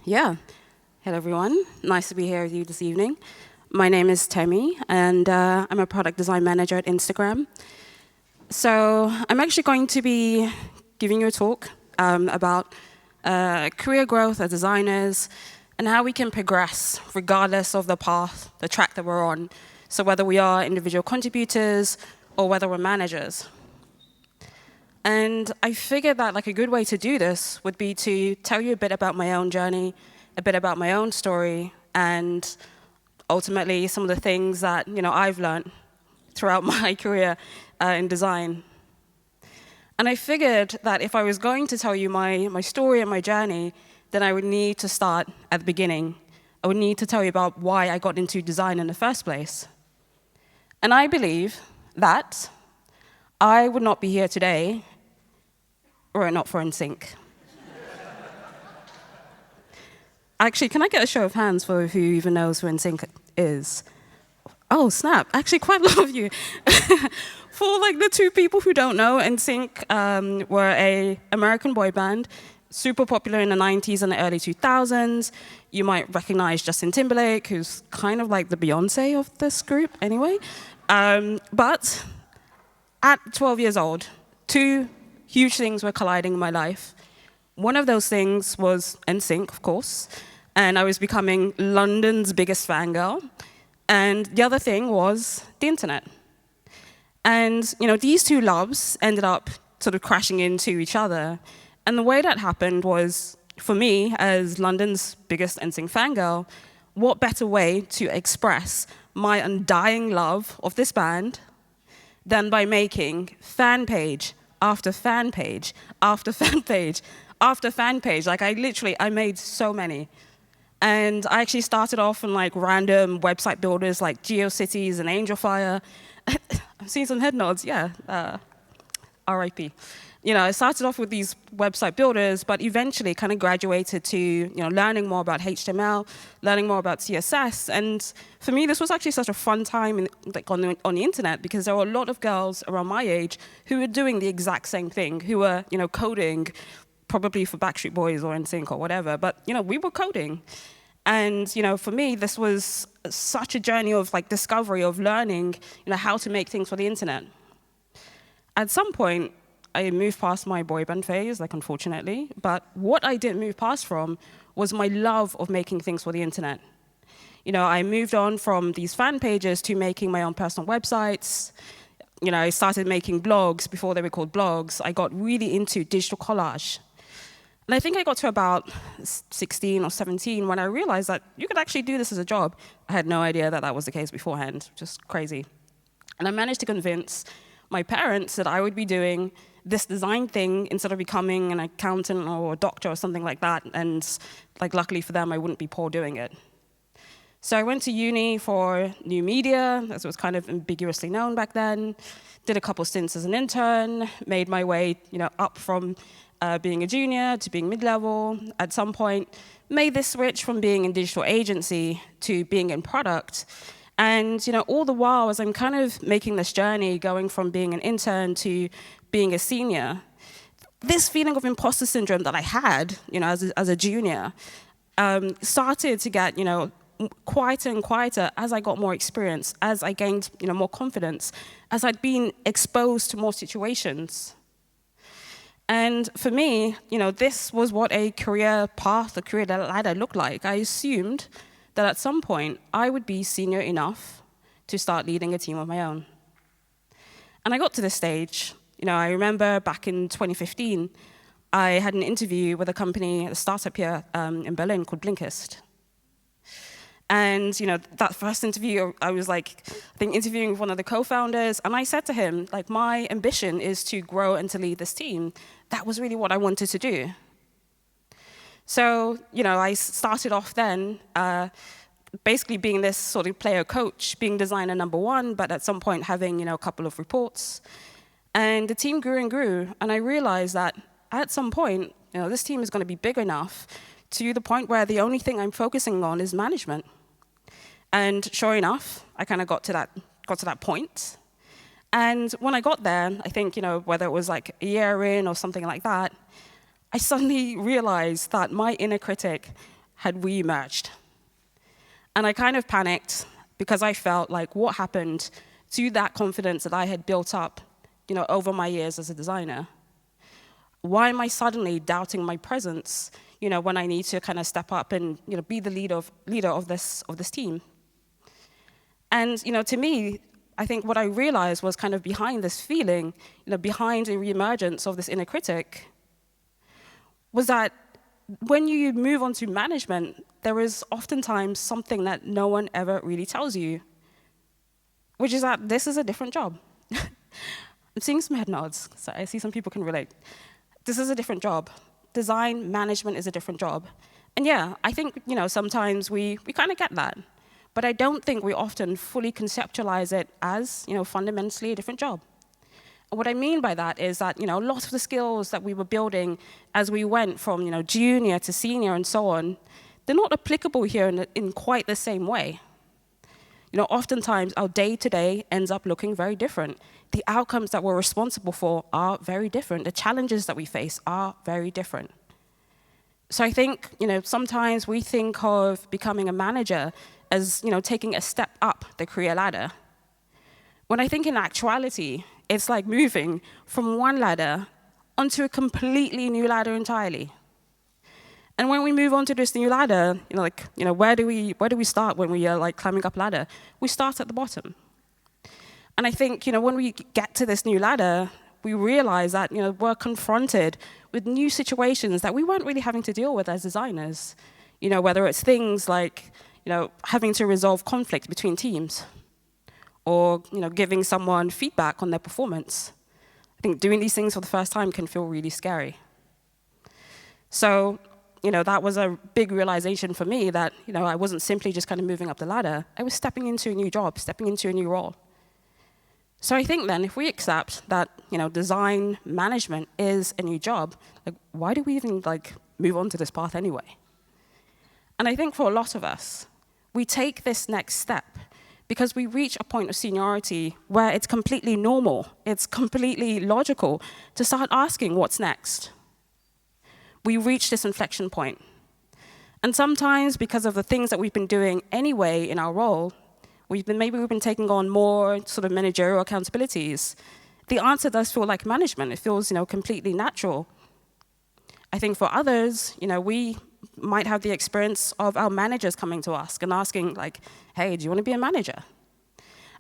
Yeah. Hello, everyone. Nice to be here with you this evening. My name is Temi, and I'm a product design manager at Instagram. So I'm actually going to be giving you a talk about career growth as designers and how we can progress regardless of the path, the track that we're on. So whether we are individual contributors or whether we're managers. And I figured that a good way to do this would be to tell you a bit about my own journey, a bit about my own story, and ultimately some of the things that I've learned throughout my career in design. And I figured that if I was going to tell you my story and my journey, then I would need to start at the beginning. I would need to tell you about why I got into design in the first place. And I believe that I would not be here today were it not for NSYNC. Actually, can I get a show of hands for who even knows who NSYNC is? Oh, snap. Actually, quite a lot of you. For the two people who don't know, NSYNC were an American boy band, super popular in the 90s and the early 2000s. You might recognize Justin Timberlake, who's kind of like the Beyonce of this group anyway. But at 12 years old, two huge things were colliding in my life. One of those things was NSYNC, of course, and I was becoming London's biggest fangirl. And the other thing was the internet. And these two loves ended up sort of crashing into each other. And the way that happened was, for me, as London's biggest NSYNC fangirl, what better way to express my undying love of this band than by making fan page after fan page after fan page after fan page. I made so many. And I actually started off on random website builders like GeoCities and AngelFire. I'm seeing some head nods, yeah. RIP. I started off with these website builders, but eventually kind of graduated to learning more about HTML, learning more about CSS. And for me, this was actually such a fun time on the internet, because there were a lot of girls around my age who were doing the exact same thing, who were coding, probably for Backstreet Boys or NSYNC or whatever, but we were coding. And for me, this was such a journey of discovery, of learning how to make things for the internet. At some point, I moved past my boy band phase, unfortunately, but what I didn't move past from was my love of making things for the internet. I moved on from these fan pages to making my own personal websites. I started making blogs before they were called blogs. I got really into digital collage. And I think I got to about 16 or 17 when I realized that you could actually do this as a job. I had no idea that was the case beforehand, just crazy. And I managed to convince my parents that I would be doing this design thing instead of becoming an accountant or a doctor or something like that. And luckily for them, I wouldn't be poor doing it. So I went to uni for new media, as it was kind of ambiguously known back then, did a couple stints as an intern, made my way up from being a junior to being mid-level. At some point, made this switch from being in digital agency to being in product. And all the while, as I'm kind of making this journey, going from being an intern to being a senior, this feeling of imposter syndrome that I had, as a junior, started to get, quieter and quieter as I got more experience, as I gained, more confidence, as I'd been exposed to more situations. And for me, this was what a career path, a career ladder looked like. I assumed that at some point I would be senior enough to start leading a team of my own. And I got to this stage. I remember back in 2015, I had an interview with a company, a startup here in Berlin called Blinkist. And that first interview, I was I think interviewing with one of the co-founders, and I said to him, my ambition is to grow and to lead this team. That was really what I wanted to do. So, I started off then basically being this sort of player coach, being designer number one, but at some point having, a couple of reports. And the team grew and grew, and I realized that at some point, this team is going to be big enough to the point where the only thing I'm focusing on is management. And sure enough, I kind of got to that point. And when I got there, I think, whether it was a year in or something like that, I suddenly realized that my inner critic had re-emerged. And I kind of panicked because I felt like what happened to that confidence that I had built up, over my years as a designer? Why am I suddenly doubting my presence, when I need to kind of step up and, be the leader of this team? And, to me, I think what I realized was kind of behind this feeling, behind the reemergence of this inner critic, was that when you move on to management, there is oftentimes something that no one ever really tells you, which is that this is a different job. I'm seeing some head nods, so I see some people can relate. This is a different job. Design management is a different job. And yeah, I think, sometimes we kind of get that. But I don't think we often fully conceptualize it as, fundamentally a different job. And what I mean by that is that, a lot of the skills that we were building as we went from, junior to senior and so on, they're not applicable here in quite the same way. Oftentimes our day-to-day ends up looking very different. The outcomes that we're responsible for are very different. The challenges that we face are very different. So I think, sometimes we think of becoming a manager as, taking a step up the career ladder. When I think in actuality, it's like moving from one ladder onto a completely new ladder entirely. And when we move on to this new ladder, where do we start when we are climbing up ladder? We start at the bottom. And I think, when we get to this new ladder, we realize that, we're confronted with new situations that we weren't really having to deal with as designers. Whether it's things like, having to resolve conflict between teams, or, giving someone feedback on their performance. I think doing these things for the first time can feel really scary. So, that was a big realization for me that, I wasn't simply just kind of moving up the ladder. I was stepping into a new job, stepping into a new role. So I think then if we accept that, design management is a new job, why do we even move on to this path anyway? And I think for a lot of us, we take this next step because we reach a point of seniority where it's completely normal, it's completely logical to start asking what's next. We reach this inflection point. And sometimes because of the things that we've been doing anyway in our role, maybe we've been taking on more sort of managerial accountabilities. The answer does feel like management. It feels, completely natural. I think for others, we might have the experience of our managers coming to us and asking hey, do you want to be a manager?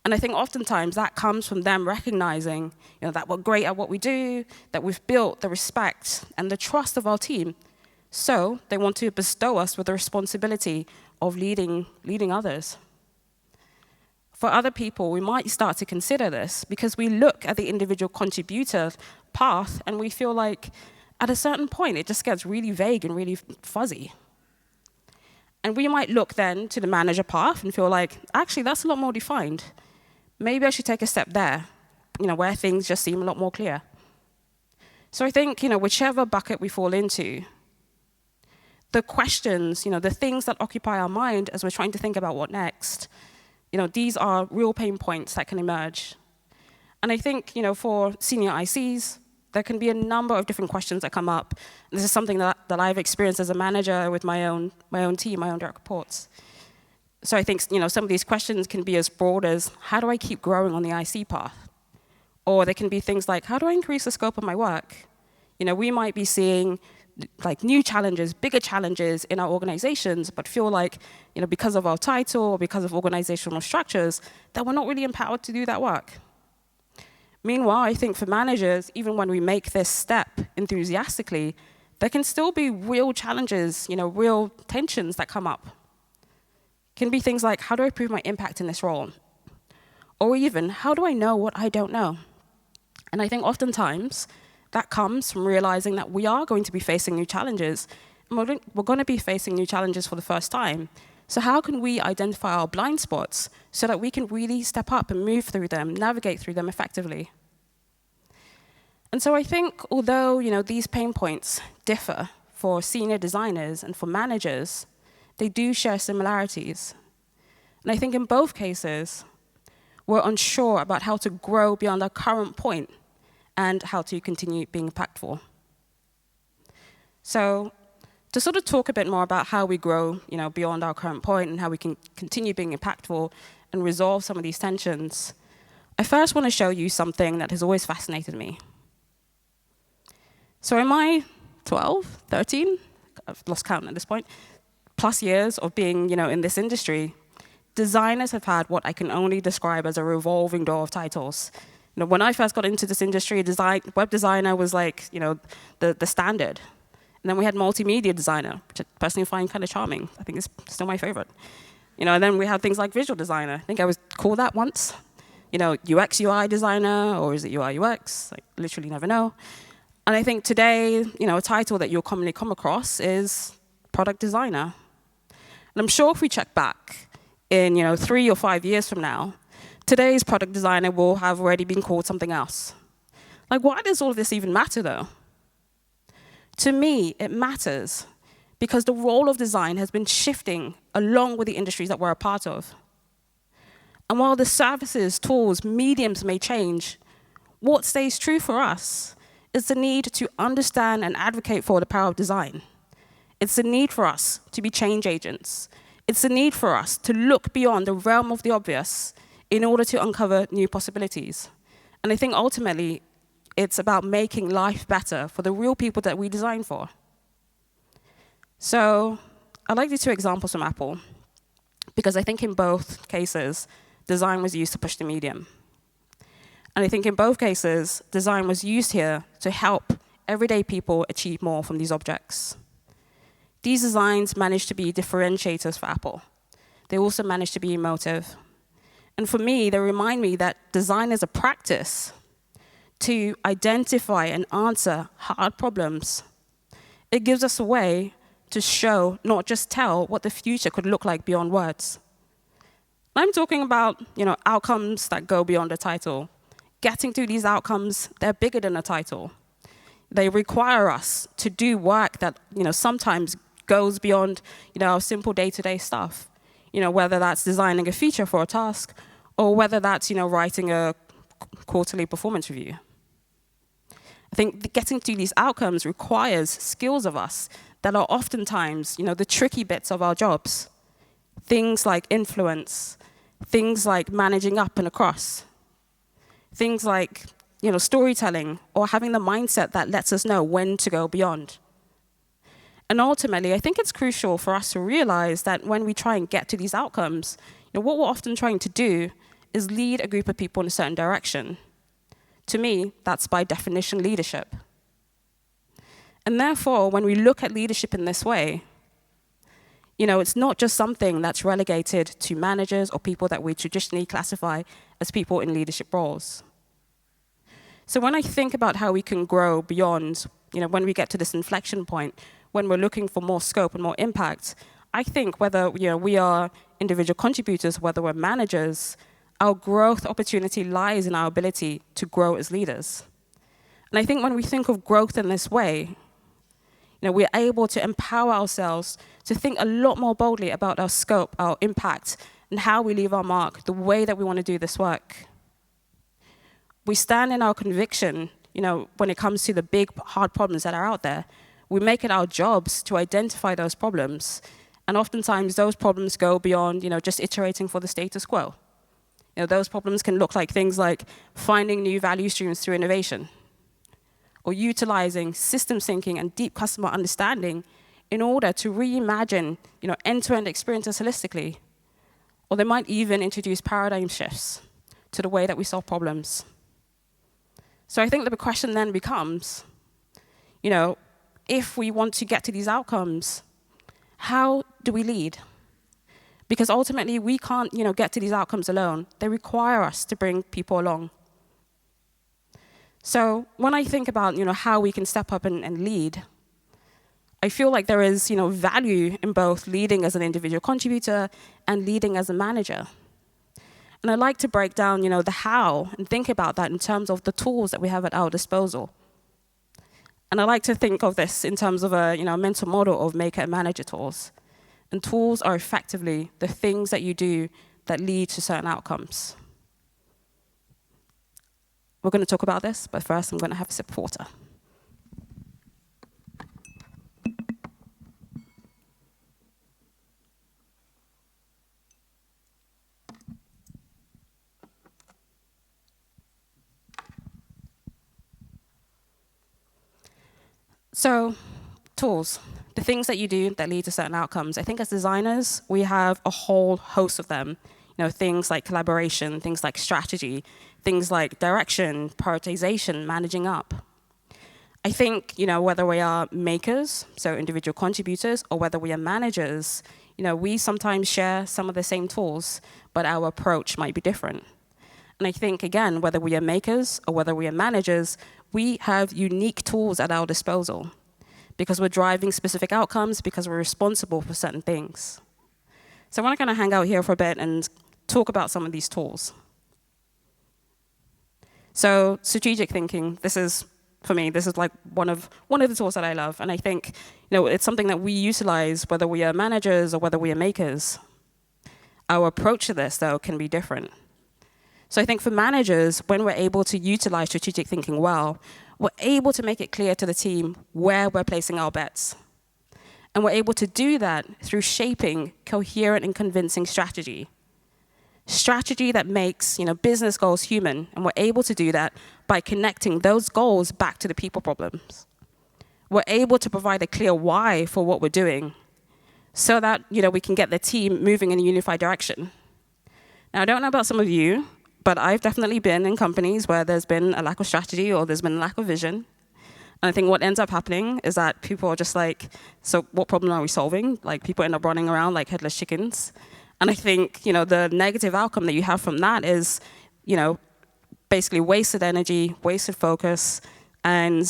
And I think oftentimes that comes from them recognizing, that we're great at what we do, that we've built the respect and the trust of our team. So they want to bestow us with the responsibility of leading others. For other people, we might start to consider this because we look at the individual contributor path and we feel like at a certain point, it just gets really vague and really fuzzy. And we might look then to the manager path and feel like, actually, that's a lot more defined. Maybe I should take a step there, where things just seem a lot more clear. So I think, whichever bucket we fall into, the questions, the things that occupy our mind as we're trying to think about what next, these are real pain points that can emerge. And I think, for senior ICs, there can be a number of different questions that come up. This is something that I've experienced as a manager with my own team, my own direct reports. So I think, some of these questions can be as broad as, how do I keep growing on the IC path? Or they can be things like, how do I increase the scope of my work? We might be seeing new challenges, bigger challenges in our organizations, but feel like, because of our title or because of organizational structures, that we're not really empowered to do that work. Meanwhile, I think for managers, even when we make this step enthusiastically, there can still be real challenges, real tensions that come up. Can be things like, how do I prove my impact in this role? Or even, how do I know what I don't know? And I think oftentimes that comes from realizing that we are going to be facing new challenges. And we're going to be facing new challenges for the first time. So how can we identify our blind spots so that we can really step up and move through them, navigate through them effectively? And so I think although, these pain points differ for senior designers and for managers, they do share similarities. And I think in both cases, we're unsure about how to grow beyond our current point and how to continue being impactful. So to sort of talk a bit more about how we grow, beyond our current point and how we can continue being impactful and resolve some of these tensions, I first want to show you something that has always fascinated me. So in my 12, 13, I've lost count at this point, plus years of being, in this industry, designers have had what I can only describe as a revolving door of titles. When I first got into this industry, web designer was like, the standard. And then we had multimedia designer, which I personally find kind of charming. I think it's still my favorite. And then we had things like visual designer. I think I was called that once. UX, UI designer, or is it UI, UX? I literally never know. And I think today, a title that you'll commonly come across is product designer. And I'm sure if we check back in, 3 or 5 years from now, today's product designer will have already been called something else. Like, why does all of this even matter, though? To me, it matters because the role of design has been shifting along with the industries that we're a part of. And while the services, tools, mediums may change, what stays true for us is the need to understand and advocate for the power of design. It's the need for us to be change agents. It's the need for us to look beyond the realm of the obvious in order to uncover new possibilities. And I think ultimately, it's about making life better for the real people that we design for. So I like these 2 examples from Apple, because I think in both cases, design was used to push the medium. And I think in both cases, design was used here to help everyday people achieve more from these objects. These designs managed to be differentiators for Apple. They also managed to be emotive. And for me, they remind me that design is a practice to identify and answer hard problems. It gives us a way to show, not just tell, what the future could look like beyond words. I'm talking about, outcomes that go beyond a title. Getting to these outcomes, they're bigger than a title. They require us to do work that, sometimes goes beyond, our simple day-to-day stuff. Whether that's designing a feature for a task, or whether that's, writing a quarterly performance review. I think getting to these outcomes requires skills of us that are oftentimes, the tricky bits of our jobs. Things like influence, things like managing up and across, things like, storytelling, or having the mindset that lets us know when to go beyond. And ultimately, I think it's crucial for us to realize that when we try and get to these outcomes, what we're often trying to do is lead a group of people in a certain direction. To me, that's by definition leadership. And therefore, when we look at leadership in this way, it's not just something that's relegated to managers or people that we traditionally classify as people in leadership roles. So when I think about how we can grow beyond, when we get to this inflection point, when we're looking for more scope and more impact, I think whether we are individual contributors, whether we're managers, our growth opportunity lies in our ability to grow as leaders. And I think when we think of growth in this way, we're able to empower ourselves to think a lot more boldly about our scope, our impact, and how we leave our mark, the way that we want to do this work. We stand in our conviction, when it comes to the big, hard problems that are out there. We make it our jobs to identify those problems. And oftentimes, those problems go beyond, just iterating for the status quo. Those problems can look like things like finding new value streams through innovation, or utilizing systems thinking and deep customer understanding in order to reimagine, end-to-end experiences holistically. Or they might even introduce paradigm shifts to the way that we solve problems. So I think that the question then becomes, if we want to get to these outcomes, how do we lead? Because ultimately, we can't, get to these outcomes alone. They require us to bring people along. So when I think about, how we can step up and lead, I feel like there is, value in both leading as an individual contributor and leading as a manager. And I like to break down, the how and think about that in terms of the tools that we have at our disposal. And I like to think of this in terms of a, mental model of maker and manager tools. And tools are effectively the things that you do that lead to certain outcomes. We're going to talk about this, but first I'm going to have a sip of water. So, tools, the things that you do that lead to certain outcomes. I think as designers, we have a whole host of them. Things like collaboration, things like strategy, things like direction, prioritization, managing up. I think, whether we are makers, so individual contributors, or whether we are managers, we sometimes share some of the same tools, but our approach might be different. And I think, again, whether we are makers or whether we are managers, we have unique tools at our disposal because we're driving specific outcomes, because we're responsible for certain things. So I want to kind of hang out here for a bit and talk about some of these tools. So strategic thinking, for me, this is like one of the tools that I love. And I think, it's something that we utilize whether we are managers or whether we are makers. Our approach to this, though, can be different. So I think for managers, when we're able to utilize strategic thinking well, we're able to make it clear to the team where we're placing our bets. And we're able to do that through shaping coherent and convincing strategy. Strategy that makes, business goals human, and we're able to do that by connecting those goals back to the people problems. We're able to provide a clear why for what we're doing so that, we can get the team moving in a unified direction. Now, I don't know about some of you, but I've definitely been in companies where there's been a lack of strategy or there's been a lack of vision. And I think what ends up happening is that people are just like, so what problem are we solving? Like, people end up running around like headless chickens. And I think, the negative outcome that you have from that is, basically wasted energy, wasted focus, and,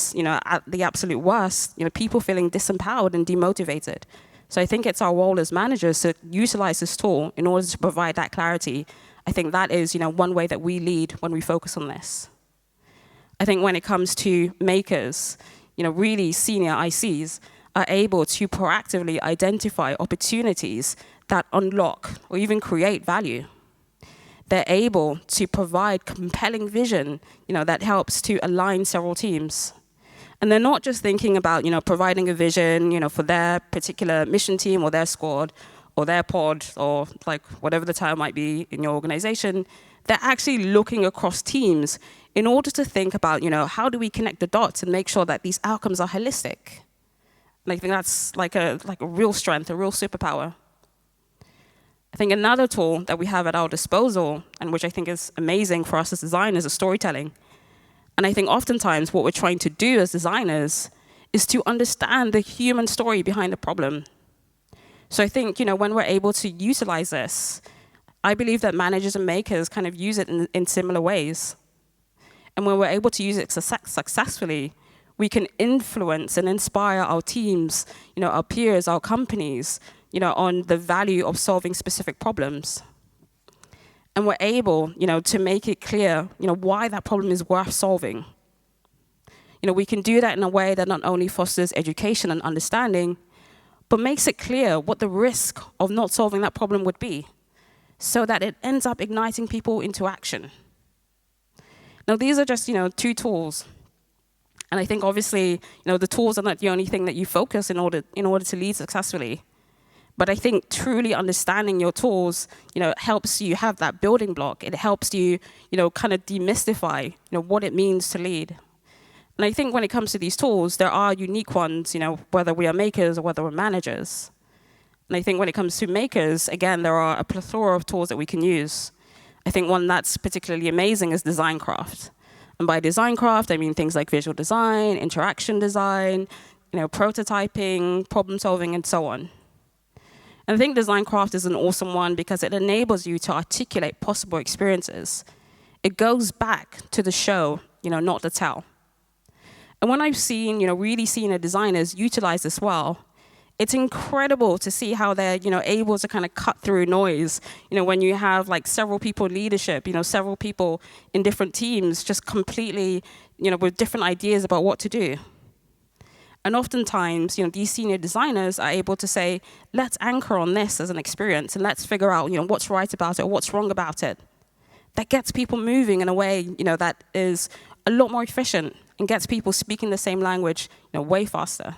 at the absolute worst, people feeling disempowered and demotivated. So I think it's our role as managers to utilize this tool in order to provide that clarity. I think that is, one way that we lead when we focus on this. I think when it comes to makers, really senior ICs are able to proactively identify opportunities that unlock or even create value. They're able to provide compelling vision, that helps to align several teams. And they're not just thinking about, providing a vision, for their particular mission team or their squad or their pod or like whatever the term might be in your organization. They're actually looking across teams in order to think about, how do we connect the dots and make sure that these outcomes are holistic. And I think that's like a real strength, a real superpower. I think another tool that we have at our disposal, and which I think is amazing for us as designers, is storytelling. And I think oftentimes what we're trying to do as designers is to understand the human story behind the problem. So I think, when we're able to utilize this, I believe that managers and makers kind of use it in similar ways. And when we're able to use it successfully, we can influence and inspire our teams, our peers, our companies, on the value of solving specific problems. And we're able, to make it clear, why that problem is worth solving. We can do that in a way that not only fosters education and understanding, but makes it clear what the risk of not solving that problem would be, so that it ends up igniting people into action. Now, these are just, 2 tools. And I think, obviously, the tools are not the only thing that you focus in order to lead successfully. But I think truly understanding your tools, helps you have that building block. It helps you, kind of demystify, what it means to lead. And I think when it comes to these tools, there are unique ones, whether we are makers or whether we're managers. And I think when it comes to makers, again, there are a plethora of tools that we can use. I think one that's particularly amazing is design craft. And by design craft, I mean things like visual design, interaction design, prototyping, problem solving, and so on. And I think design craft is an awesome one because it enables you to articulate possible experiences. It goes back to the show, not the tell. And when I've seen, really senior designers utilize this well, it's incredible to see how they're, able to kind of cut through noise. When you have like several people in leadership, several people in different teams just completely, with different ideas about what to do. And oftentimes, these senior designers are able to say, let's anchor on this as an experience and let's figure out, what's right about it or what's wrong about it. That gets people moving in a way, that is a lot more efficient and gets people speaking the same language, way faster.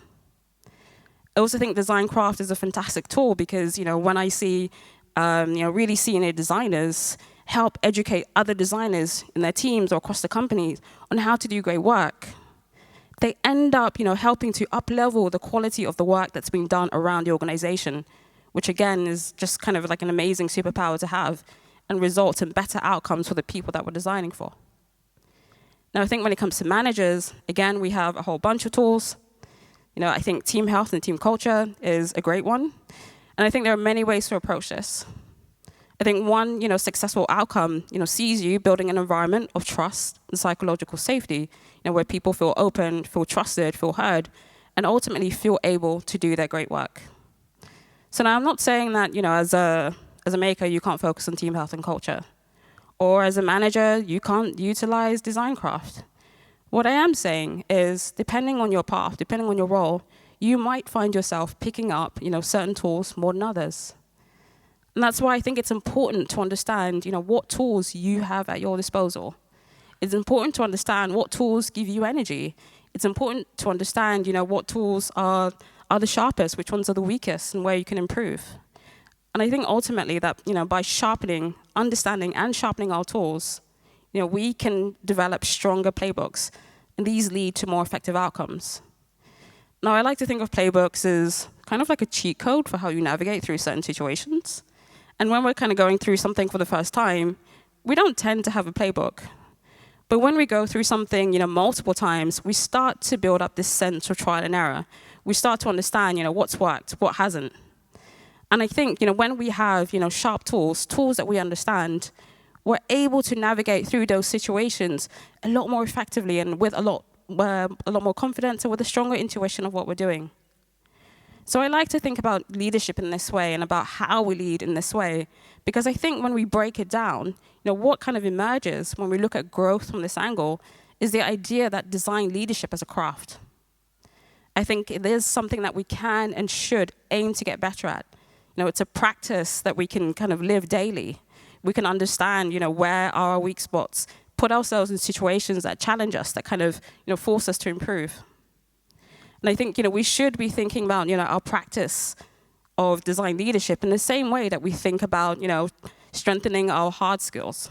I also think design craft is a fantastic tool because, when I see, really senior designers help educate other designers in their teams or across the company on how to do great work, they end up, helping to up-level the quality of the work that's being done around the organization, which again is just kind of like an amazing superpower to have and results in better outcomes for the people that we're designing for. Now, I think when it comes to managers, again, we have a whole bunch of tools. I think team health and team culture is a great one. And I think there are many ways to approach this. I think one, successful outcome, sees you building an environment of trust and psychological safety, where people feel open, feel trusted, feel heard, and ultimately feel able to do their great work. So now I'm not saying that, as a maker, you can't focus on team health and culture. Or as a manager, you can't utilize design craft. What I am saying is, depending on your path, depending on your role, you might find yourself picking up, certain tools more than others. And that's why I think it's important to understand, what tools you have at your disposal. It's important to understand what tools give you energy. It's important to understand, what tools are the sharpest, which ones are the weakest, and where you can improve. And I think ultimately that, by understanding and sharpening our tools, we can develop stronger playbooks, and these lead to more effective outcomes. Now, I like to think of playbooks as kind of like a cheat code for how you navigate through certain situations. And when we're kind of going through something for the first time, we don't tend to have a playbook. But when we go through something, multiple times, we start to build up this sense of trial and error. We start to understand, what's worked, what hasn't. And I think, when we have, sharp tools that we understand, we're able to navigate through those situations a lot more effectively and with a lot more confidence and with a stronger intuition of what we're doing. So I like to think about leadership in this way and about how we lead in this way, because I think when we break it down, what kind of emerges when we look at growth from this angle is the idea that design leadership as a craft. I think it is something that we can and should aim to get better at. It's a practice that we can kind of live daily. We can understand, where are our weak spots, put ourselves in situations that challenge us, that kind of, force us to improve. And I think, we should be thinking about, our practice of design leadership in the same way that we think about, strengthening our hard skills.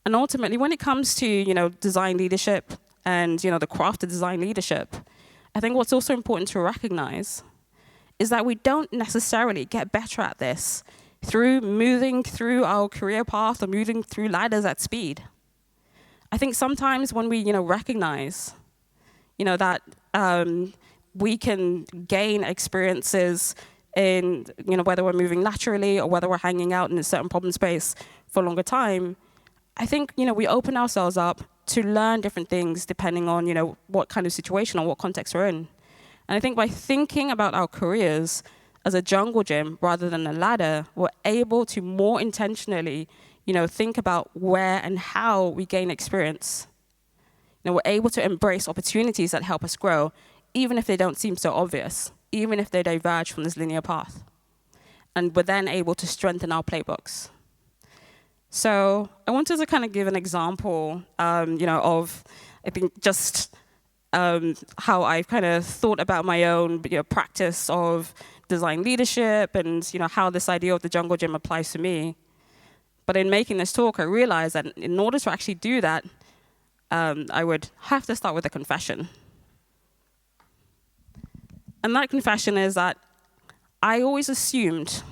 And ultimately, when it comes to, design leadership and, the craft of design leadership, I think what's also important to recognize is that we don't necessarily get better at this through moving through our career path or moving through ladders at speed. I think sometimes when we, recognize, that we can gain experiences in, whether we're moving laterally or whether we're hanging out in a certain problem space for a longer time, I think, we open ourselves up to learn different things depending on, what kind of situation or what context we're in. And I think by thinking about our careers as a jungle gym rather than a ladder, we're able to more intentionally, think about where and how we gain experience. We're able to embrace opportunities that help us grow, even if they don't seem so obvious, even if they diverge from this linear path. And we're then able to strengthen our playbooks. So I wanted to kind of give an example, of, I think, just how I've kind of thought about my own practice of design leadership and how this idea of the jungle gym applies to me. But in making this talk, I realized that in order to actually do that, I would have to start with a confession. And that confession is that I always assumed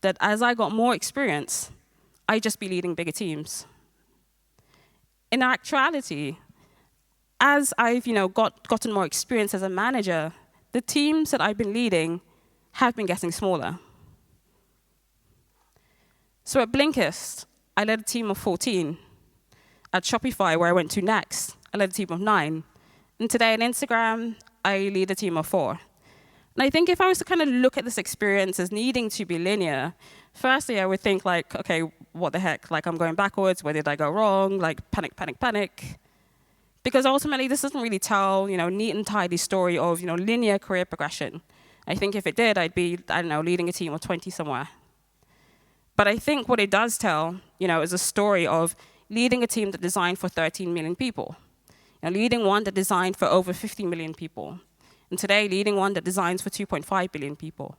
that as I got more experience, I'd just be leading bigger teams. In actuality, as I've gotten more experience as a manager, the teams that I've been leading have been getting smaller. So at Blinkist, I led a team of 14. At Shopify, where I went to next, I led a team of 9. And today on Instagram, I lead a team of 4. And I think if I was to kind of look at this experience as needing to be linear, firstly, I would think like, okay, what the heck? Like, I'm going backwards. Where did I go wrong? Like, panic, panic, panic. Because ultimately, this doesn't really tell, neat and tidy story of, linear career progression. I think if it did, I'd be, leading a team of 20 somewhere. But I think what it does tell, is a story of leading a team that designed for 13 million people. Leading one that designed for over 50 million people. And today, leading one that designs for 2.5 billion people.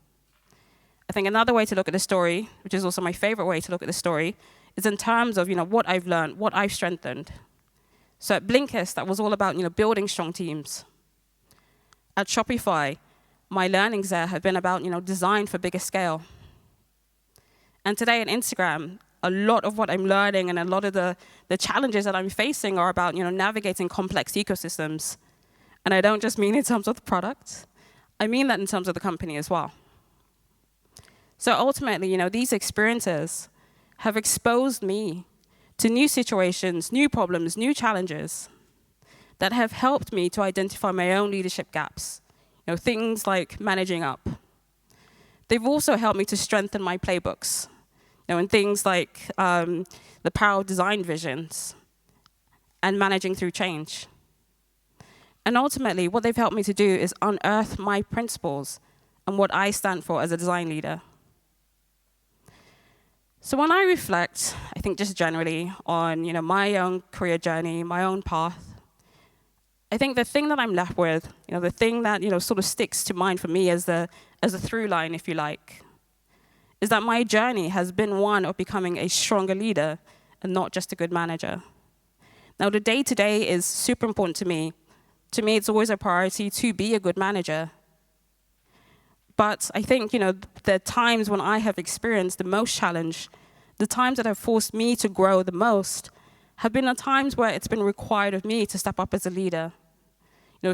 I think another way to look at the story, which is also my favorite way to look at the story, is in terms of, what I've learned, what I've strengthened. So at Blinkist, that was all about building strong teams. At Shopify, my learnings there have been about design for bigger scale. And today at Instagram, a lot of what I'm learning and a lot of the challenges that I'm facing are about navigating complex ecosystems. And I don't just mean in terms of the product, I mean that in terms of the company as well. So ultimately, these experiences have exposed me to new situations, new problems, new challenges that have helped me to identify my own leadership gaps, things like managing up. They've also helped me to strengthen my playbooks, in things like the power of design visions and managing through change. And ultimately, what they've helped me to do is unearth my principles and what I stand for as a design leader. So when I reflect, I think just generally on my own career journey, my own path, I think the thing that I'm left with, the thing that sort of sticks to mind for me as a through line, if you like, is that my journey has been one of becoming a stronger leader and not just a good manager. Now, the day-to-day is super important to me. To me, it's always a priority to be a good manager. But I think, the times when I have experienced the most challenge, the times that have forced me to grow the most, have been the times where it's been required of me to step up as a leader.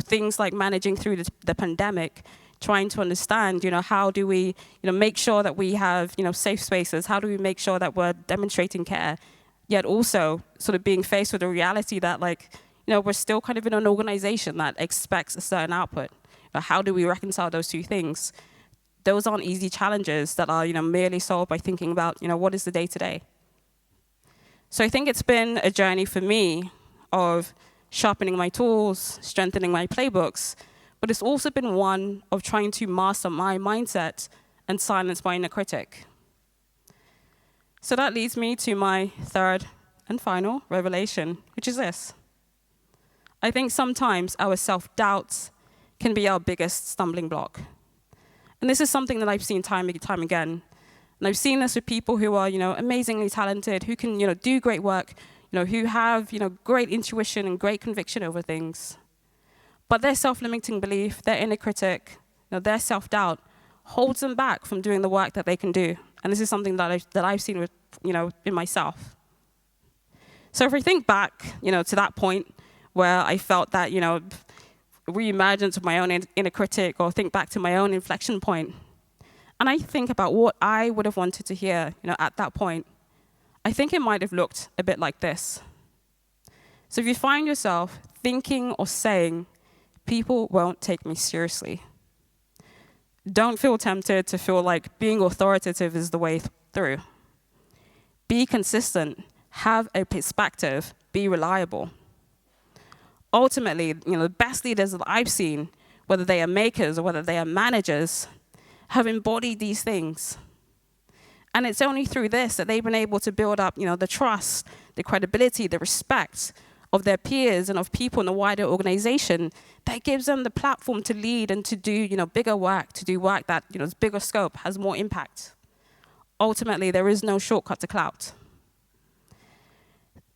Things like managing through the pandemic, trying to understand, how do we, make sure that we have, safe spaces? How do we make sure that we're demonstrating care? Yet also sort of being faced with the reality that, we're still kind of in an organization that expects a certain output. How do we reconcile those two things? Those aren't easy challenges that are, merely solved by thinking about, what is the day-to-day. So I think it's been a journey for me of sharpening my tools, strengthening my playbooks, but it's also been one of trying to master my mindset and silence my inner critic. So that leads me to my third and final revelation, which is this. I think sometimes our self-doubts can be our biggest stumbling block. And this is something that I've seen time and time again. And I've seen this with people who are, amazingly talented, who can, do great work, who have, great intuition and great conviction over things. But their self-limiting belief, their inner critic, their self-doubt holds them back from doing the work that they can do. And this is something that I've seen with, in myself. So if we think back, to that point where I felt that, reemergence of my own inner critic, or think back to my own inflection point, and I think about what I would have wanted to hear, at that point, I think it might have looked a bit like this. So if you find yourself thinking or saying, people won't take me seriously, don't feel tempted to feel like being authoritative is the way through. Be consistent, have a perspective, be reliable. Ultimately, the best leaders that I've seen, whether they are makers or whether they are managers, have embodied these things. And it's only through this that they've been able to build up, the trust, the credibility, the respect of their peers and of people in the wider organization that gives them the platform to lead and to do, bigger work, to do work that, is bigger scope, has more impact. Ultimately, there is no shortcut to clout.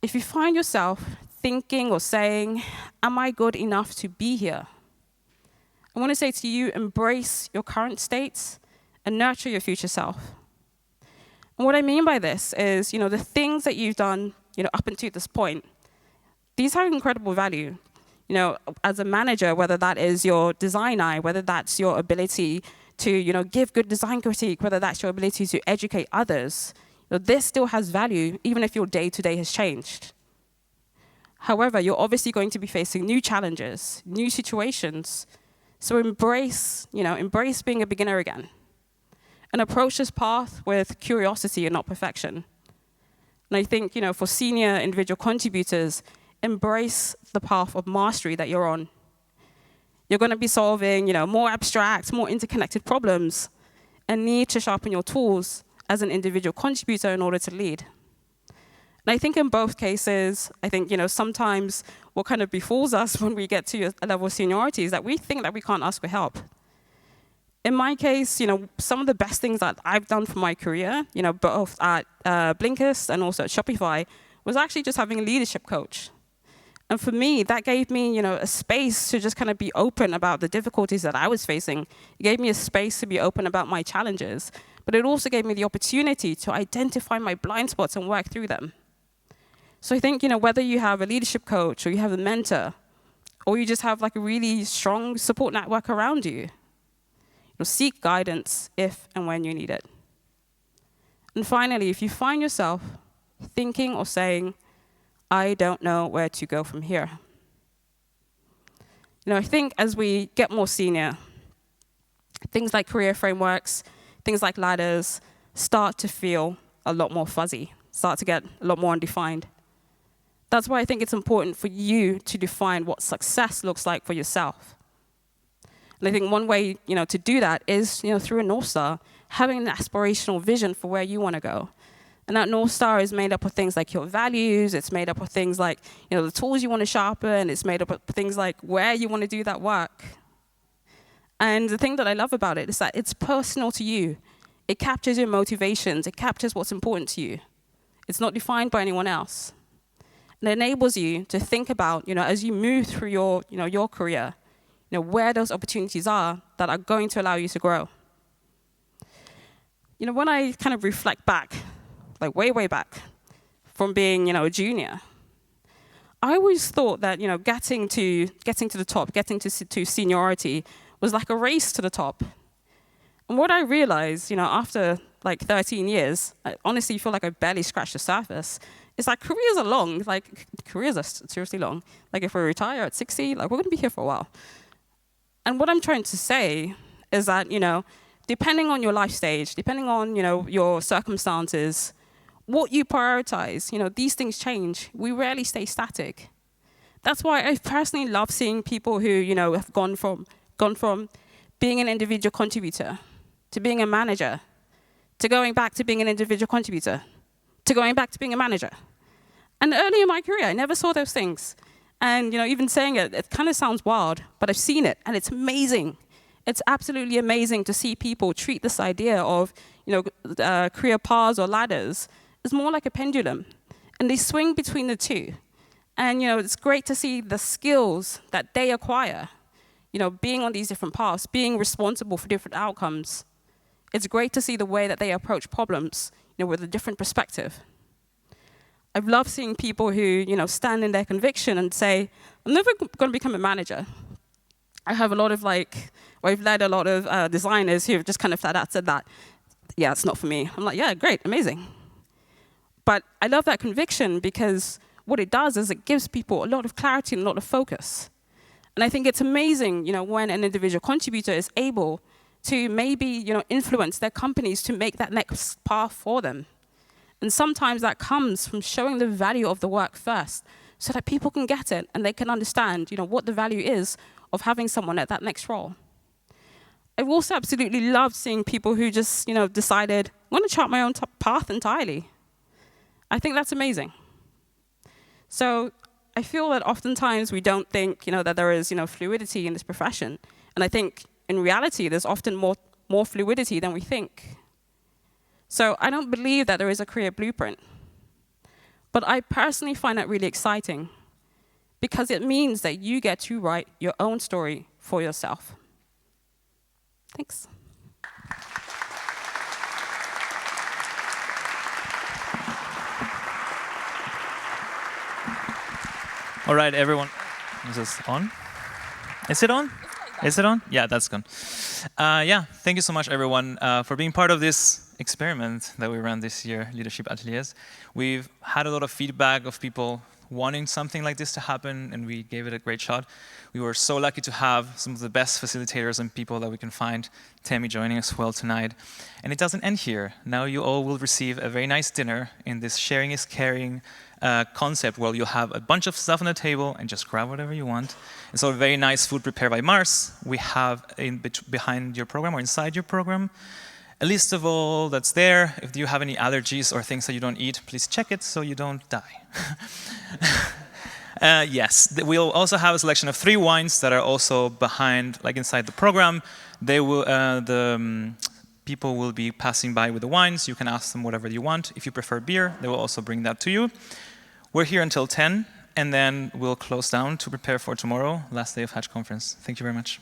If you find yourself thinking or saying, am I good enough to be here? I want to say to you, embrace your current states and nurture your future self. And what I mean by this is, the things that you've done, up until this point, these have incredible value. As a manager, whether that is your design eye, whether that's your ability to, give good design critique, whether that's your ability to educate others, this still has value, even if your day-to-day has changed. However, you're obviously going to be facing new challenges, new situations. So embrace being a beginner again. And approach this path with curiosity and not perfection. And I think, for senior individual contributors, embrace the path of mastery that you're on. You're going to be solving, more abstract, more interconnected problems, and need to sharpen your tools as an individual contributor in order to lead. And I think in both cases, sometimes what kind of befalls us when we get to a level of seniority is that we think that we can't ask for help. In my case, some of the best things that I've done for my career, both at Blinkist and also at Shopify, was actually just having a leadership coach. And for me, that gave me, a space to just kind of be open about the difficulties that I was facing. It gave me a space to be open about my challenges. But it also gave me the opportunity to identify my blind spots and work through them. So I think, whether you have a leadership coach or you have a mentor, or you just have like a really strong support network around you, seek guidance if and when you need it. And finally, if you find yourself thinking or saying, I don't know where to go from here. I think as we get more senior, things like career frameworks, things like ladders start to feel a lot more fuzzy, start to get a lot more undefined. That's why I think it's important for you to define what success looks like for yourself. And I think one way, to do that is, through a North Star, having an aspirational vision for where you want to go. And that North Star is made up of things like your values, it's made up of things like, the tools you want to sharpen, it's made up of things like where you want to do that work. And the thing that I love about it is that it's personal to you. It captures your motivations, it captures what's important to you. It's not defined by anyone else. And it enables you to think about, as you move through your career, where those opportunities are that are going to allow you to grow. When I kind of reflect back, like way back, from being, a junior, I always thought that, getting to the top, getting to seniority was like a race to the top. And what I realized, after like 13 years, I honestly feel like I barely scratched the surface. It's like careers are long, careers are seriously long. Like if we retire at 60, we're gonna be here for a while. And what I'm trying to say is that, depending on your life stage, depending on, your circumstances, what you prioritize, these things change. We rarely stay static. That's why I personally love seeing people who, have gone from being an individual contributor to being a manager, to going back to being an individual contributor, to going back to being a manager. And early in my career, I never saw those things. And, even saying it kind of sounds wild, but I've seen it, and it's amazing. It's absolutely amazing to see people treat this idea of, career paths or ladders as more like a pendulum. And they swing between the two. And, it's great to see the skills that they acquire, being on these different paths, being responsible for different outcomes. It's great to see the way that they approach problems, with a different perspective. I've loved seeing people who, stand in their conviction and say, I'm never going to become a manager. I have a lot of I've led a lot of designers who have just kind of flat out said that, yeah, it's not for me. I'm like, yeah, great, amazing. But I love that conviction because what it does is it gives people a lot of clarity and a lot of focus. And I think it's amazing, when an individual contributor is able to maybe, influence their companies to make that next path for them. And sometimes that comes from showing the value of the work first so that people can get it and they can understand, what the value is of having someone at that next role. I've also absolutely loved seeing people who just, decided, I'm going to chart my own path entirely. I think that's amazing. So I feel that oftentimes we don't think, that there is, fluidity in this profession. And I think in reality, there's often more fluidity than we think. So I don't believe that there is a career blueprint. But I personally find that really exciting because it means that you get to write your own story for yourself. Thanks. All right, everyone. Is this on? Is it on? Is it on? Yeah, that's gone. Thank you so much, everyone, for being part of this experiment that we ran this year, Leadership Ateliers. We've had a lot of feedback of people wanting something like this to happen, and we gave it a great shot. We were so lucky to have some of the best facilitators and people that we can find, Temi joining us well tonight. And it doesn't end here. Now you all will receive a very nice dinner in this sharing is caring concept where you'll have a bunch of stuff on the table and just grab whatever you want. It's all very nice food prepared by Mars. We have behind your program or inside your program a list of all that's there. If you have any allergies or things that you don't eat, please check it so you don't die. Yes, we'll also have a selection of 3 wines that are also behind, inside the program. They will, people will be passing by with the wines. You can ask them whatever you want. If you prefer beer, they will also bring that to you. We're here until 10, and then we'll close down to prepare for tomorrow, last day of Hatch conference. Thank you very much.